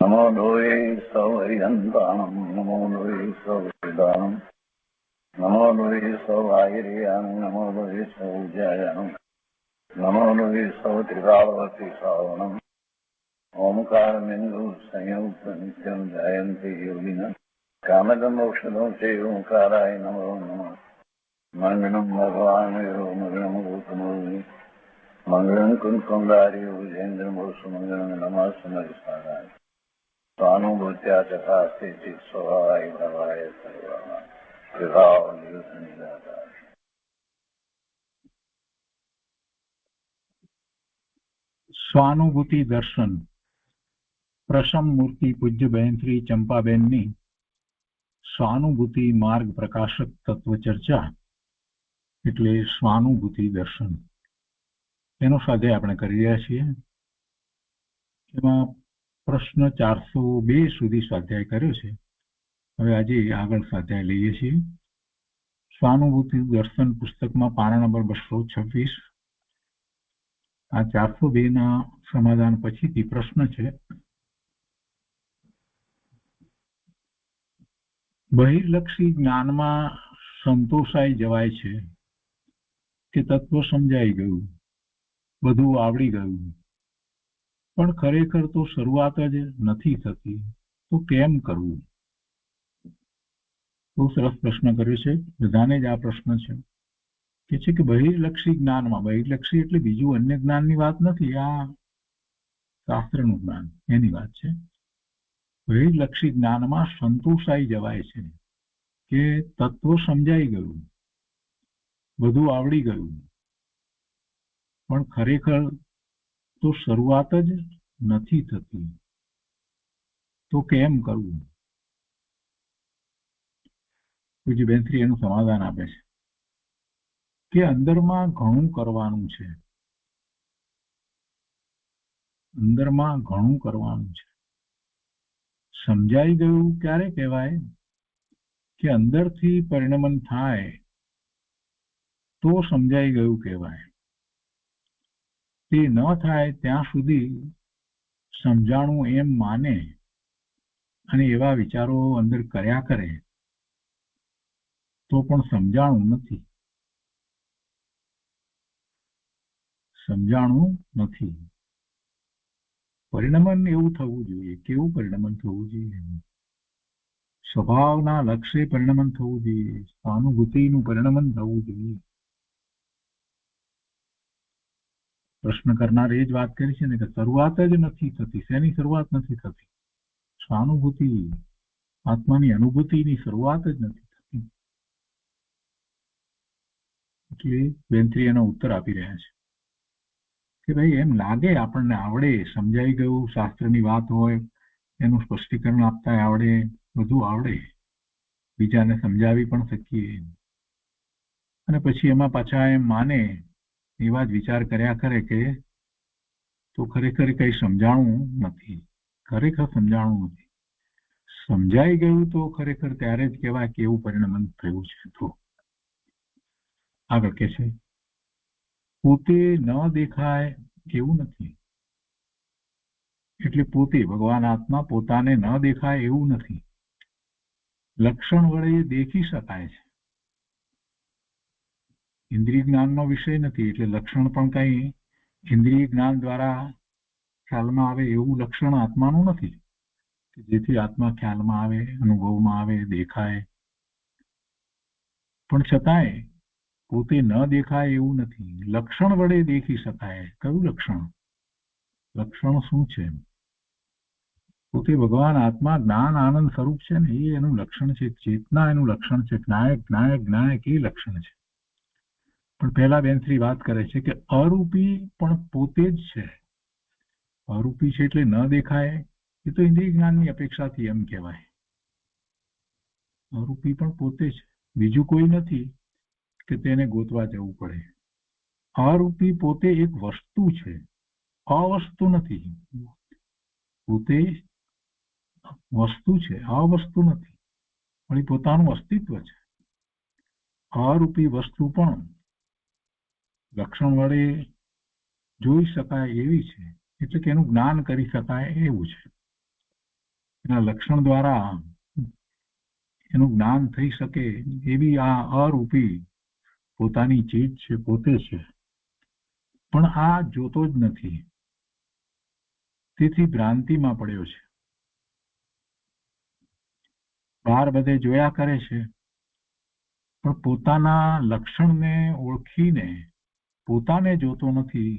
નમો લોહે સૌહરિહંતાણં નમો લોહે સૌવેદાણં નમો લોહે સૌઆયર્યાણં નમો લોહે સૌજ્યાયાણં નમો લોહે સૌત્રિકાળવતી શ્રાવણં ઓમકારમિંદુ સંયુક્ત નિત્યં જયંતિ યોગિનઃ કામદં મોક્ષદં ચૈવ ઓંકારાય નમો નમઃ મંગળં ભગવાન વિરો મંગળં ગૌતમોનિ મંગળં કુંકુંદાર્યો વિજેન્દ્રમોષ મંગળં નમઃ સમયસારાય स्वानुभूत्या चकास्ते चित स्वभावाय भवाय सर्वः विभाव निरुद्ध निराकार। સ્વાનુભૂતિ દર્શન પ્રસમ મૂર્તિ પૂજ્યબેન શ્રી ચંપાબેનની સ્વાનુભૂતિ માર્ગ પ્રકાશક તત્વ ચર્ચા એટલે સ્વાનુભૂતિ દર્શન એનો સ્વાધ્યાય આપણે કરી રહ્યા છીએ. એમાં પ્રશ્ન 402 સુધી સ્વાધ્યાય કર્યો છે. હવે આજે આગળ સ્વાધ્યાય લઈએ છીએ. સ્વાનુભૂતિ દર્શન પુસ્તકમાં પાના નંબર 226. આ 402 ના સમાધાન પછીથી પ્રશ્ન છે, બહિર્લક્ષી જ્ઞાનમાં સંતોષાઈ જવાય છે કે તત્વ સમજાઈ ગયું, બધું આવડી ગયું, પણ ખરેખર તો શરૂઆત જ નથી થતી, તો કેમ કરવું? બહુ સરસ પ્રશ્ન કર્યો છે. બધાને જ આ પ્રશ્ન છે કે બહિર્લક્ષી જ્ઞાનમાં, બહિર્લક્ષી એટલે બીજું અન્ય જ્ઞાનની વાત નથી, આ શાસ્ત્રનું જ્ઞાન એની વાત છે. બહિર્લક્ષી જ્ઞાનમાં સંતોષાઈ જવાય છે કે તત્વ સમજાઈ ગયું, બધું આવડી ગયું, પણ ખરેખર તો શરૂઆત જ નથી થતી, તો કેમ કરવું? પૂજ્યબેન શ્રી એનું સમાધાન આપે છે કે અંદરમાં ઘણું કરવાનું છે, અંદરમાં ઘણું કરવાનું છે. સમજાઈ ગયું ક્યારે કહેવાય? કે અંદરથી પરિણમન થાય તો સમજાઈ ગયું કહેવાય. તે ન થાય ત્યાં સુધી સમજાણું એમ માને અને એવા વિચારો અંદર કર્યા કરે તો પણ સમજાણું નથી, સમજાણું નથી. પરિણમન એવું થવું જોઈએ. કેવું પરિણમન થવું જોઈએ? સ્વભાવના લક્ષ્ય પરિણમન થવું જોઈએ, સ્વાનુભૂતિનું પરિણમન થવું જોઈએ. પ્રશ્ન કરનાર એ જ વાત કરી છે ને કે શરૂઆત જ નથી થતી. શેની શરૂઆત નથી થતી? સ્વાનુભૂતિ, આત્માની અનુભૂતિની શરૂઆત જ નથી થતી. એટલે બેનશ્રી એનો ઉત્તર આપી રહ્યા છે કે ભાઈ એમ લાગે આપણને આવડે, સમજાઈ ગયું, શાસ્ત્રની વાત હોય એનું સ્પષ્ટીકરણ આપતા આવડે, બધું આવડે, બીજાને સમજાવી પણ શકીએ, અને પછી એમાં પાછા એમ માને, એવા જ વિચાર કર્યા કરે કે તો ખરેખર કઈ સમજાણું નથી, ખરેખર સમજાણું નથી. સમજાઈ ગયું તો ખરેખર ત્યારે જ કહેવાય કે એવું પરિણમન થયું છે. તો આગળ કે છે, પોતે ન દેખાય એવું નથી, એટલે પોતે ભગવાન આત્મા પોતાને ન દેખાય એવું નથી. લક્ષણ વડે દેખી શકાય છે. ઇન્દ્રિય જ્ઞાનનો વિષય નથી, એટલે લક્ષણ પણ કઈ ઇન્દ્રિય જ્ઞાન દ્વારા ખ્યાલમાં આવે એવું લક્ષણ આત્માનું નથી કે જેથી આત્મા ખ્યાલમાં આવે, અનુભવમાં આવે, દેખાય. પણ છતાંય પોતે ન દેખાય એવું નથી. લક્ષણ વડે દેખી શકાય. કયું લક્ષણ? લક્ષણ શું છે? પોતે ભગવાન આત્મા જ્ઞાન આનંદ સ્વરૂપ છે ને, એ એનું લક્ષણ છે. ચેતના એનું લક્ષણ છે. જ્ઞાયક જ્ઞાયક જ્ઞાયક એ લક્ષણ છે. પણ પહેલા બેનશ્રી વાત કરે છે કે અરૂપી પણ પોતે જ છે. અરૂપી છે એટલે ન દેખાય, એ તો ઇન્દ્રિય જ્ઞાનની અપેક્ષાથી એમ કહેવાય. અરૂપી પણ પોતે જ, બીજું કોઈ નથી કે તેને ગોતવા જવું પડે. અરૂપી પોતે એક વસ્તુ છે, અવસ્તુ નથી. પોતે વસ્તુ છે, અવસ્તુ નથી, પણ એ પોતાનું અસ્તિત્વ છે. અરૂપી વસ્તુ પણ લક્ષણ વડે જોઈ શકાય એવી છે, એટલે કે એનું જ્ઞાન કરી શકાય એવું છે. એના લક્ષણ દ્વારા એનું જ્ઞાન થઈ શકે એવી આ અરૂપી પોતાની ચીજ છે, પોતે છે, પણ આ જોતો જ નથી, તેથી ભ્રાંતિમાં પડ્યો છે. બહાર બધે જોયા કરે છે, પણ પોતાના લક્ષણને ઓળખીને પોતાને જોતો નથી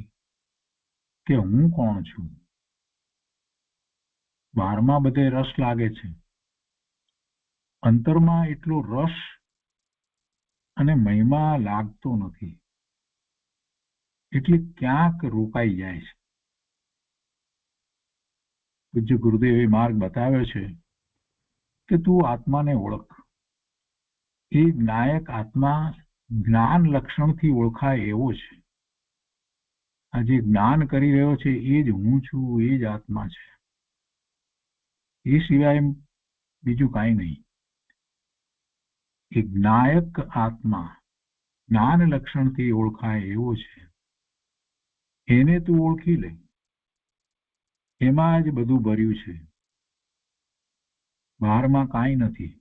કે હું કોણ છું. બહારમાં બધે રસ લાગે છે, અંતરમાં એટલો રસ અને મહિમા લાગતો નથી, એટલે ક્યાંક રોકાઈ જાય છે. પૂજ્ય ગુરુદેવે માર્ગ બતાવ્યો છે કે તું આત્માને ઓળખ. એ જ્ઞાયક આત્મા જ્ઞાન લક્ષણથી ઓળખાય એવો છે. આ જે જ્ઞાન કરી રહ્યો છે એ જ હું છું, એ જ આત્મા છે, એ સિવાય બીજું કાંઈ નહીં. એ જ્ઞાયક આત્મા જ્ઞાન લક્ષણથી ઓળખાય એવો છે, એને તું ઓળખી લે. એમાં જ બધું ભર્યું છે, બહારમાં કાંઈ નથી.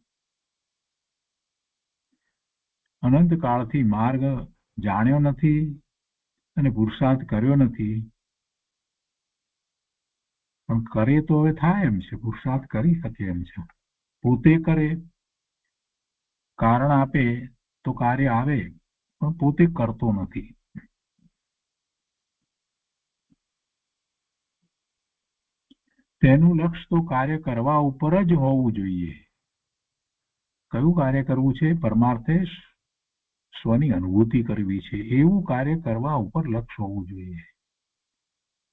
અનંત કાળથી માર્ગ જાણ્યો નથી અને પુરુષાર્થ કર્યો નથી, પણ કરે તો હવે થાય એમ છે, પુરુષાર્થ કરી શકે એમ છે. પોતે કરે, કારણ આપે તો કાર્ય આવે, પણ પોતે કરતો નથી. તેનું લક્ષ્ય તો કાર્ય કરવા ઉપર જ હોવું જોઈએ. કયું કાર્ય કરવું છે? પરમાર્થે સ્વની અનુભૂતિ કરવી છે, એવું કાર્ય કરવા ઉપર લક્ષ્ય હોવું જોઈએ.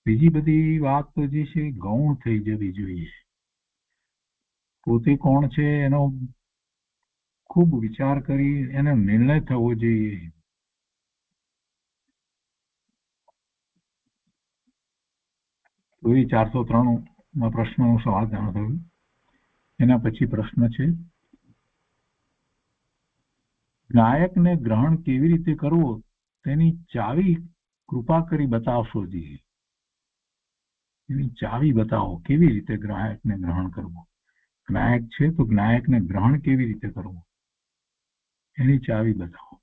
બીજી બધી વાત તો જે છે ગૌણ થઈ જવી જોઈએ. પોતે કોણ છે એનો ખૂબ વિચાર કરી એનો નિર્ણય થવો જોઈએ. તો એ 403 પ્રશ્નનું સમાધાન થયું. એના પછી પ્રશ્ન છે, નાયકને ગ્રહણ કેવી રીતે કરવો તેની ચાવી કૃપા કરી બતાવશો જી. એની ચાવી બતાવો, કેવી રીતે ગ્રાહકને ગ્રહણ કરવું. જ્ઞાયક છે તો જ્ઞાયકને ગ્રહણ કેવી રીતે કરવું એની ચાવી બતાવો.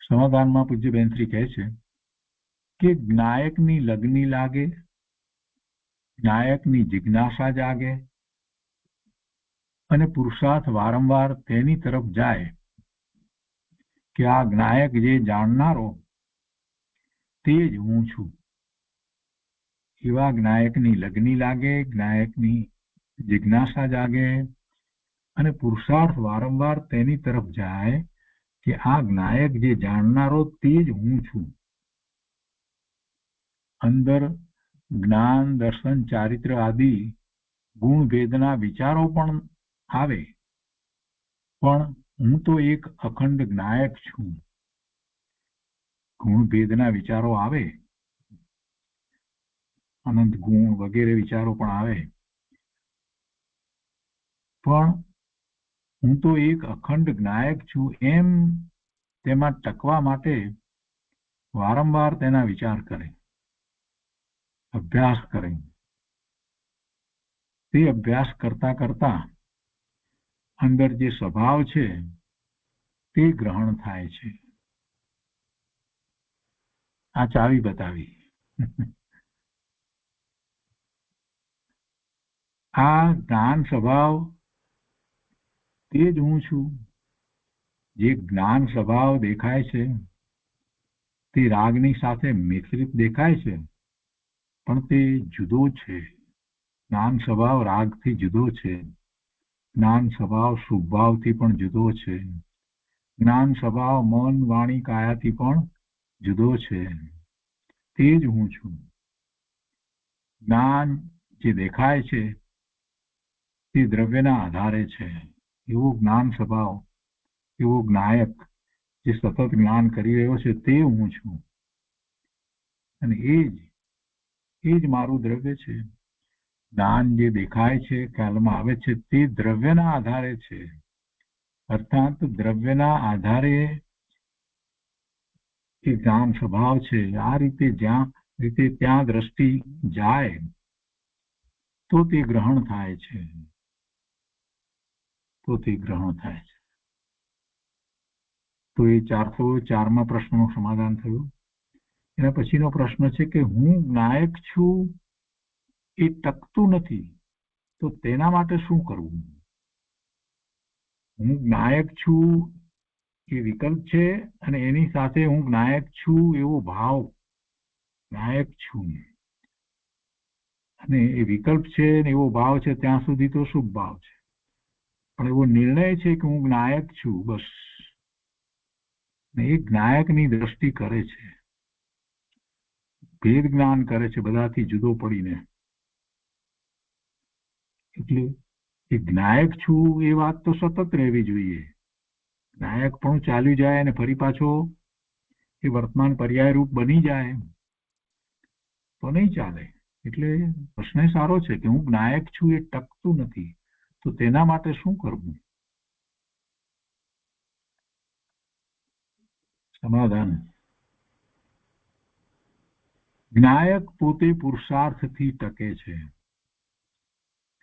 સમાધાનમાં પૂજ્ય બેનશ્રી કહે છે કે જ્ઞાયકની લગ્ની લાગે, જ્ઞાયકની જિજ્ઞાસા જાગે અને પુરુષાર્થ વારંવાર તેની તરફ જાય કે આ જ્ઞાયક જે જાણનારો તે જ હું છું. એવા જ્ઞાયકની લગ્ની લાગે, જ્ઞાયકની જિજ્ઞાસા જાગે અને પુરુષાર્થ વારંવાર તેની તરફ જાય કે આ જ્ઞાયક જે જાણનારો તે જ હું છું. અંદર જ્ઞાન, દર્શન, ચારિત્ર આદિ ગુણ ભેદના વિચારો પણ આવે, પણ હું તો એક અખંડ જ્ઞાયક છું. ગુણ ભેદના વિચારો આવે, અનંત ગુણ વગેરે વિચારો પણ આવે, પણ હું તો એક અખંડ જ્ઞાયક છું એમ તેમાં ટકવા માટે વારંવાર તેના વિચાર કરે, અભ્યાસ કરે. તે અભ્યાસ કરતા કરતા અંદર જે સ્વભાવ છે તે ગ્રહણ થાય છે. આ ચાવી બતાવી. આ જ્ઞાન સ્વભાવ તે જ હું છું. જે જ્ઞાન સ્વભાવ દેખાય છે તે રાગની સાથે મિશ્રિત દેખાય છે, પણ તે જુદો છે. જ્ઞાન સ્વભાવ રાગથી જુદો છે. જ્ઞાન સ્વભાવ શુભભાવથી પણ જુદો છે. જ્ઞાન સ્વભાવ મન, વાણી, કાયાથી પણ જુદો છે. તે જ હું છું. જ્ઞાન જે દેખાય છે તે દ્રવ્યના આધારે છે. એવો જ્ઞાન સ્વભાવ, એવો જ્ઞાયક જે સતત જ્ઞાન કરી રહ્યો છે તે હું છું. અને એ જ મારું દ્રવ્ય છે. જ્ઞાન જે દેખાય છે, ખ્યાલમાં આવે છે તે દ્રવ્યના આધારે છે. અર્થાત દ્રવ્યના આધારે એ જ્ઞાન સ્વભાવ છે. આ રીતે જ્યાં રીતે ત્યાં દ્રષ્ટિ જાય તો તે ગ્રહણ થાય છે. તો તે ગ્રહણ થાય છે. તો એ 404માં પ્રશ્નનું સમાધાન થયું. એના પછીનો પ્રશ્ન છે કે હું જ્ઞાયક છું એ ટકતું નથી, તો તેના માટે શું કરવું? હું જ્ઞાયક છું એ વિકલ્પ છે, અને એની સાથે હું જ્ઞાયક છું એવો ભાવ, જ્ઞાયક છું અને એ વિકલ્પ છે ને એવો ભાવ છે, ત્યાં સુધી તો શુભ ભાવ છે. પણ એવો નિર્ણય છે કે હું જ્ઞાયક છું, બસ. એ જ્ઞાયકની દ્રષ્ટિ કરે છે, ભેદ જ્ઞાન કરે છે બધાથી જુદો પડીને. એટલે એ જ્ઞાયક છું એ વાત તો સતત રહેવી જોઈએ. જ્ઞાયક પણ ચાલ્યું જાય અને ફરી પાછો એ વર્તમાન પર્યાય રૂપ બની જાય તો નહીં ચાલે. એટલે પ્રશ્ન સારો છે કે હું જ્ઞાયક છું એ ટકતું નથી, તો તેના માટે શું કરવું? સમાધાન: જ્ઞાયક પોતે પુરુષાર્થથી ટકે છે.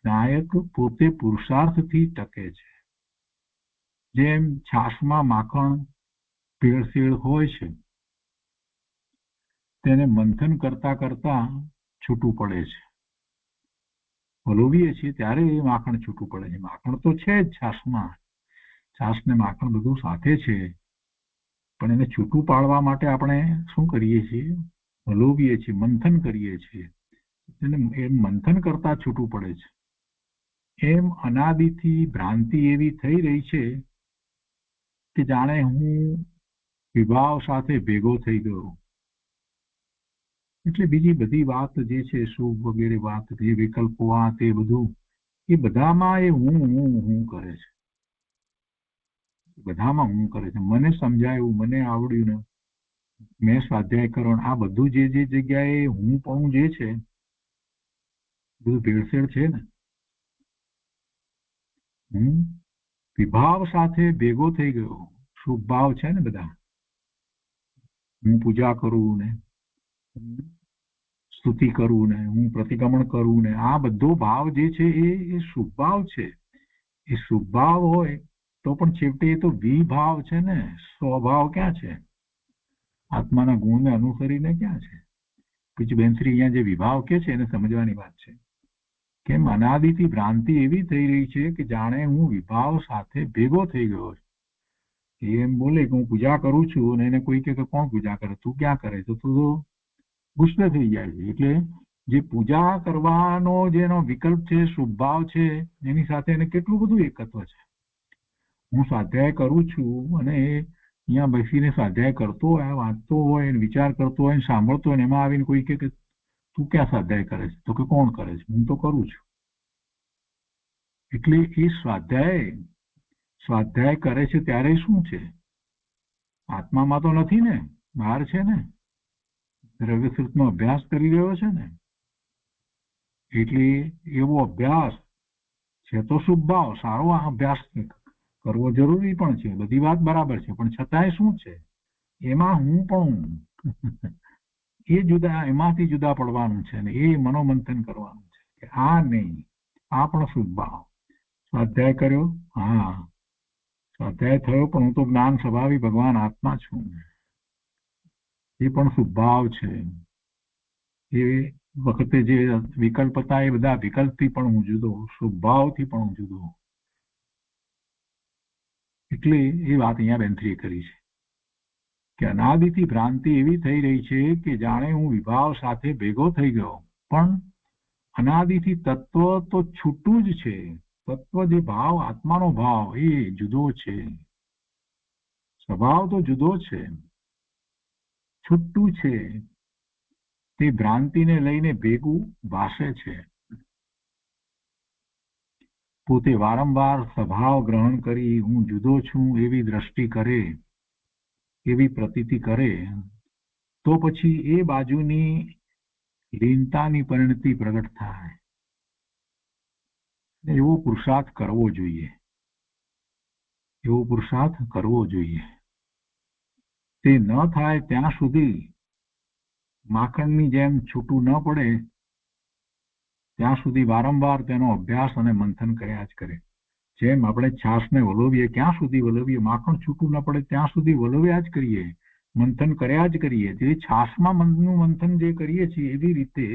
જ્ઞાયક પોતે પુરુષાર્થથી ટકે છે. જેમ છાશમાં માખણ ભેળસેળ હોય છે, તેને મંથન કરતા કરતા છૂટું પડે છે. હલોવીએ છીએ ત્યારે એ માખણ છૂટું પડે છે. માખણ તો છે જ છાશમાં, છાશ ને માખણ બધું સાથે છે, પણ એને છૂટું પાડવા માટે આપણે શું કરીએ છીએ? હલોવીએ છીએ, મંથન કરીએ છીએ. એને મંથન કરતા છૂટું પડે છે. એમ અનાદિથી ભ્રાંતિ એવી થઈ રહી છે કે જાણે હું વિભાવ સાથે ભેગો થઈ ગયો. એટલે બીજી બધી વાત જે છે, શુભ વગેરે વાત, જે વિકલ્પો આ તે બધું, એ બધામાં એ હું કરે છે. બધામાં હું કરે છે. મને સમજાયું, મને આવડ્યું ને, મેં સ્વાધ્યાય કરો, આ બધું જે જગ્યાએ હું પણ જે છે બધું ભેળસેળ છે ને. હું વિભાવ સાથે ભેગો થઈ ગયો. શુભ ભાવ છે ને બધા. હું પૂજા કરું ને, સ્તુતિ કરું ને, હું પ્રતિક્રમણ કરું ને, આ બધો ભાવ જે છે એ શુભ ભાવ છે. એ શુભ ભાવ હોય તો પણ છેવટે એ તો વિભાવ છે ને. સ્વભાવ ક્યાં છે? આત્માના ગુણને અનુસરીને ક્યાં છે? પછી બેનશ્રી અહીંયા જે વિભાવ કે છે એને સમજવાની વાત છે. કેમ અનાદિથી ભ્રાંતિ એવી થઈ રહી છે કે જાણે હું વિભાવ સાથે ભેગો થઈ ગયો છું. એમ બોલે કે હું પૂજા કરું છું, અને એને કોઈ કે કોણ પૂજા કરે? તું ક્યાં કરે? તો તું તો ગુસ્સે થઈ જાય છે. એટલે જે પૂજા કરવાનો જેનો વિકલ્પ છે, શુભ ભાવ છે, એની સાથે એને કેટલું બધું એકત્વ છે. હું સ્વાધ્યાય કરું છું અને અહીંયા બેસીને સ્વાધ્યાય કરતો હોય, વાંચતો હોય, વિચાર કરતો હોય, સાંભળતો હોય, એમાં આવીને કોઈ કે તું ક્યાં સ્વાધ્યાય કરે છે? તો કે કોણ કરે છે? હું તો કરું છું. એટલે એ સ્વાધ્યાય કરે છે ત્યારે શું છે? આત્મામાં તો નથી ને, બહાર છે ને, દ્રવ્યસૃતનો અભ્યાસ કરી રહ્યો છે ને. એટલે એવો અભ્યાસ છે તો શુભ ભાવ, સારો અભ્યાસ કરવો જરૂરી પણ છે. બધી વાત બરાબર છે, પણ છતાંય શું છે? એમાં હું પણ એ જુદા, એમાંથી જુદા પડવાનું છે ને. એ મનોમંથન કરવાનું છે કે આ નહીં, આ પણ શુભ ભાવ. સ્વાધ્યાય કર્યો, હા સ્વાધ્યાય થયો, પણ હું તો જ્ઞાન સ્વભાવી ભગવાન આત્મા છું. એ પણ શુભ ભાવ છે. એ વખતે જે વિકલ્પ હતા એ બધા વિકલ્પથી પણ હું જુદો, શુભ ભાવથી પણ હું જુદો. એટલે એ વાત અહીંયા બેનશ્રીએ કરી છે કે અનાદિથી ભ્રાંતિ એવી થઈ રહી છે કે જાણે હું વિભાવ સાથે ભેગો થઈ ગયો. પણ અનાદિથી તત્વ તો છૂટું જ છે. તત્વ જે ભાવ, આત્માનો ભાવ, એ જુદો છે. સ્વભાવ તો જુદો છે, છૂટું છે. તે ભ્રાંતિને લઈને ભેગું ભાષે છે. પોતે વારંવાર સ્વભાવ ગ્રહણ કરી હું જુદો છું એવી દ્રષ્ટિ કરે, એવી પ્રતીતિ કરે, તો પછી એ બાજુની લીનતાની પરિણતિ પ્રગટ થાય. એવો પુરુષાર્થ કરવો જોઈએ. એવો પુરુષાર્થ કરવો જોઈએ. તે ન થાય ત્યાં સુધી માખણની જેમ છૂટું ન પડે ત્યાં સુધી વારંવાર તેનો અભ્યાસ અને મંથન કર્યા જ કરે. જેમ આપણે છાશને વલોવીએ, ક્યાં સુધી વલોવીએ? માખણ છૂટું ન પડે ત્યાં સુધી વલોવ્યા જ કરીએ, મંથન કર્યા જ કરીએ. તે છાશમાં મનનું મંથન જે કરીએ છીએ એવી રીતે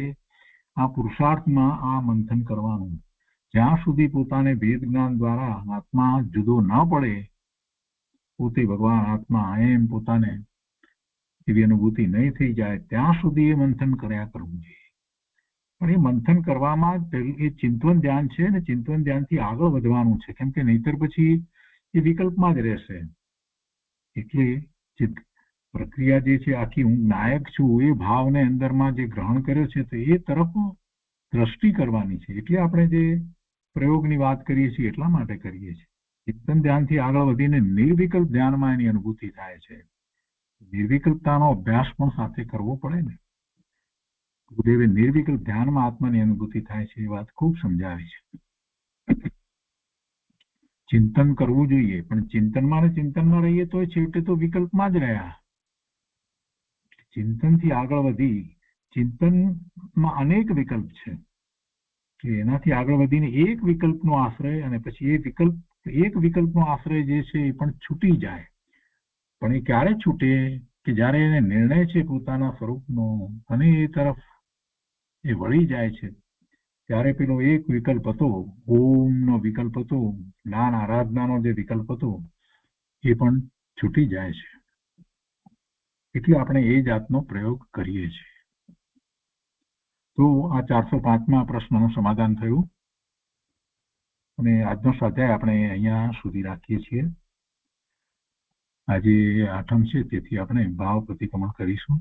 આ પુરુષાર્થમાં આ મંથન કરવાનું. જ્યાં સુધી પોતાને વેદ જ્ઞાન દ્વારા આત્મા જુદો ન પડે, પોતે ભગવાન આત્મા એમ પોતાને એવી અનુભૂતિ નહીં થઈ જાય, ત્યાં સુધી એ મંથન કર્યા કરવું જોઈએ. પણ એ મંથન કરવામાં એ ચિંતવન ધ્યાન છે ને, ચિંતવન ધ્યાનથી આગળ વધવાનું છે, કેમ કે નહીતર પછી એ વિકલ્પમાં જ રહેશે. એટલે પ્રક્રિયા જે છે આખી, હું નાયક છું એ ભાવને અંદરમાં જે ગ્રહણ કર્યો છે તો એ તરફ દ્રષ્ટિ કરવાની છે. એટલે આપણે જે પ્રયોગની વાત કરીએ છીએ એટલા માટે કરીએ છીએ. ચિંતન ધ્યાનથી આગળ વધીને નિર્વિકલ્પ ધ્યાનમાં એની અનુભૂતિ થાય છે. નિર્વિકલ્પતાનો અભ્યાસ પણ સાથે કરવો પડે ને. ગુરુદેવે નિર્વિકલ્પ ધ્યાનમાં આત્માની અનુભૂતિ થાય છે એ વાત ખૂબ સમજાવી છે. ચિંતન કરવું જોઈએ, પણ ચિંતનમાં ને ચિંતનમાં રહીએ તો છેવટે તો વિકલ્પમાં જ રહ્યા. ચિંતનથી આગળ વધી, ચિંતનમાં અનેક વિકલ્પ છે, એનાથી આગળ વધીને એક વિકલ્પનો આશ્રય, અને પછી એક વિકલ્પનો આશ્રય જે છે એ પણ છૂટી જાય. પણ એ ક્યારે છૂટે? કે જ્યારે એને નિર્ણય છે પોતાના સ્વરૂપનો અને એ તરફ એ વળી જાય છે, ત્યારે પેલો એક વિકલ્પ હતો, ઓમનો વિકલ્પ હતો, જ્ઞાન આરાધનાનો જે વિકલ્પ હતો, એ પણ છૂટી જાય છે. એટલે આપણે એ જાતનો પ્રયોગ કરીએ છીએ. તો આ 405મા પ્રશ્નનું સમાધાન થયું અને આજનો સ્વાધ્યાય આપણે અહીંયા સુધી રાખીએ છીએ. આજે 8મ છે, તેથી આપણે ભાવ પ્રતિક્રમણ કરીશું.